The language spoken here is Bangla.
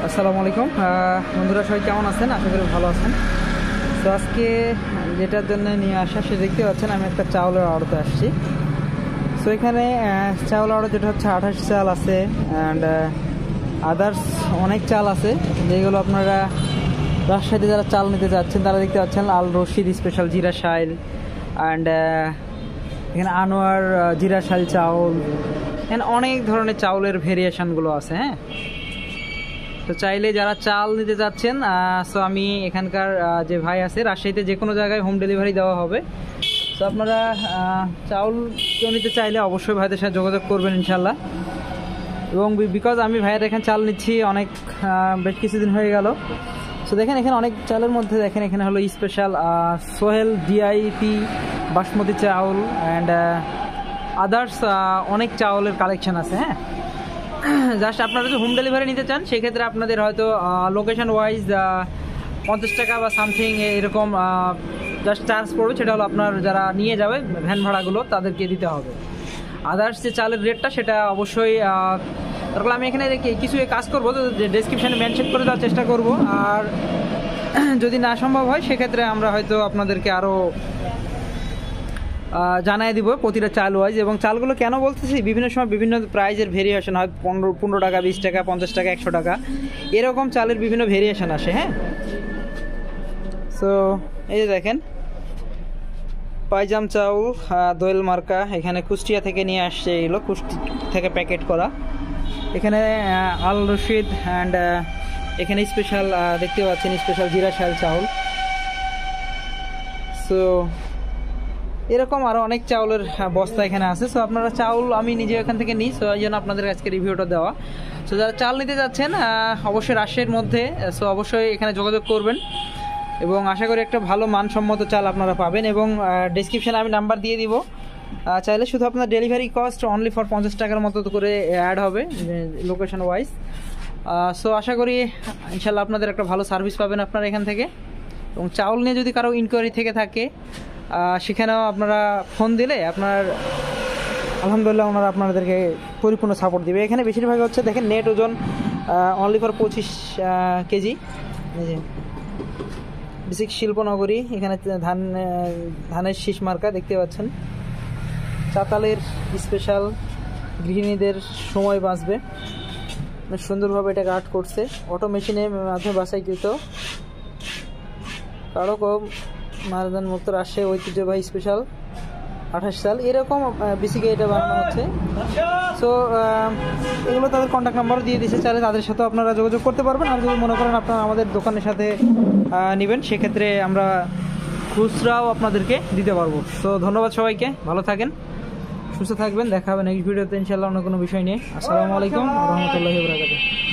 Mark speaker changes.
Speaker 1: আসসালামু আলাইকুম বন্ধুরা, সবাই কেমন আছেন? আশা করি ভালো আছেন। তো আজকে যেটার জন্য নিয়ে আসা সে দেখতে পাচ্ছেন, আমি একটা চাউলের আড়তে আসছি। সো এখানে চাউল আড়ত যেটা হচ্ছে 28 চাল আছে অ্যান্ড আদার্স অনেক চাল আছে, যেগুলো আপনারা রাজশাহীতে যারা চাল নিতে যাচ্ছেন তারা দেখতে পাচ্ছেন। আল রশিদ স্পেশাল জিরা শাইল অ্যান্ড এখানে আনোয়ার জিরা শাইল চাউল, এখানে অনেক ধরনের চাউলের ভেরিয়েশনগুলো আছে। হ্যাঁ, তো চাইলে যারা চাল নিতে যাচ্ছেন, সো আমি এখানকার যে ভাই আছে, রাজশাহীতে যে কোনো জায়গায় হোম ডেলিভারি দেওয়া হবে। তো আপনারা চাউল কেউ নিতে চাইলে অবশ্যই ভাইদের সাথে যোগাযোগ করবেন ইনশাল্লাহ। এবং বিকজ আমি ভাইয়ের এখানে চাল নিচ্ছি অনেক বেশ কিছুদিন হয়ে গেল। সো দেখেন এখানে অনেক চালের মধ্যে দেখেন এখানে হলো স্পেশাল সোহেল ডিআইপি বাসমতি চাউল অ্যান্ড আদার্স অনেক চাউলের কালেকশন আছে। হ্যাঁ, জাস্ট আপনারা যদি হোম ডেলিভারি নিতে চান সেক্ষেত্রে আপনাদের হয়তো লোকেশন ওয়াইজ 50 টাকা বা সামথিং এরকম জাস্ট চার্জ পড়বে। সেটা হলো আপনার যারা নিয়ে যাবে ভ্যান ভাড়াগুলো তাদেরকে দিতে হবে। আদার্স যে চালের রেটটা সেটা অবশ্যই তারপর আমি এখানে কিছু কাজ করবো, তো ডেসক্রিপশানে মেনশন করে দেওয়ার চেষ্টা করব। আর যদি না সম্ভব হয় সেক্ষেত্রে আমরা হয়তো আপনাদেরকে আরও জানাই দিব প্রতিটা চাল ওয়াইজ। এবং চালগুলো কেন বলতেছি, বিভিন্ন সময় বিভিন্ন প্রাইজের ভেরিয়েশন হয়, 15 টাকা, 20 টাকা, 50 টাকা, 100 টাকা, এরকম চালের বিভিন্ন ভেরিয়েশন আসে। হ্যাঁ, সো এই যে দেখেন পাইজাম চাউল দোয়েল মার্কা, এখানে কুষ্টিয়া থেকে নিয়ে আসছে, এগুলো কুষ্টি থেকে প্যাকেট করা। এখানে আল রশিদ অ্যান্ড এখানে স্পেশাল দেখতে পাচ্ছেন স্পেশাল জিরা শাইল চাউল। সো এরকম আরও অনেক চাউলের বস্তা এখানে আছে। সো আপনারা চাউল আমি নিজে এখান থেকে নিই, সো এই জন্য আপনাদের আজকে রিভিউটা দেওয়া। সো যারা চাল নিতে যাচ্ছেন অবশ্যই রাজশাহীর মধ্যে, সো অবশ্যই এখানে যোগাযোগ করবেন এবং আশা করি একটা ভালো মানসম্মত চাল আপনারা পাবেন। এবং ডেসক্রিপশানে আমি নাম্বার দিয়ে দিব, চাইলে শুধু আপনার ডেলিভারি কস্ট অনলি ফর 50 টাকার মতো করে অ্যাড হবে লোকেশন ওয়াইজ। সো আশা করি ইনশাল্লাহ আপনাদের একটা ভালো সার্ভিস পাবেন আপনারা এখান থেকে। এবং চাউল নিয়ে যদি কারো ইনকোয়ারি থেকে থাকে সেখানেও আপনারা ফোন দিলে আপনার আলহামদুলিল্লাহ ওনারা আপনাদেরকে পরিপূর্ণ সাপোর্ট দেবে। এখানে বেশিরভাগ হচ্ছে দেখেন নেট ওজন অনলি ফর 25 কেজি। বেসিক শিল্পনগরী, এখানে ধানের শীষ মার্কা দেখতে পাচ্ছেন। চাতালের স্পেশাল, গৃহিণীদের সময় বাঁচবে, সুন্দরভাবে এটাকে আর্ট করছে, অটো মেশিনের মাধ্যমে বাছাইকৃত, কারো কম মারদান মুক্ত, রাজশাহী ঐতিহ্যবাহী স্পেশাল 28 সাল, এরকম বেসিকে এটা বানানো হচ্ছে। সো এগুলো তাদের কন্ট্যাক্ট নাম্বারও দিয়ে দিয়েছে, চাইলে তাদের সাথেও আপনারা যোগাযোগ করতে পারবেন। আর যদি মনে করেন আপনারা আমাদের দোকানের সাথে নেবেন সেক্ষেত্রে আমরা খুচরাও আপনাদেরকে দিতে পারবো। তো ধন্যবাদ সবাইকে, ভালো থাকেন, সুস্থ থাকবেন, দেখা হবে নেক্সট ভিডিওতে ইনশাআল্লাহ অন্য কোনো বিষয় নিয়ে। আসসালামু আলাইকুম ওয়া রাহমাতুল্লাহি ওয়া বারাকাতুহু।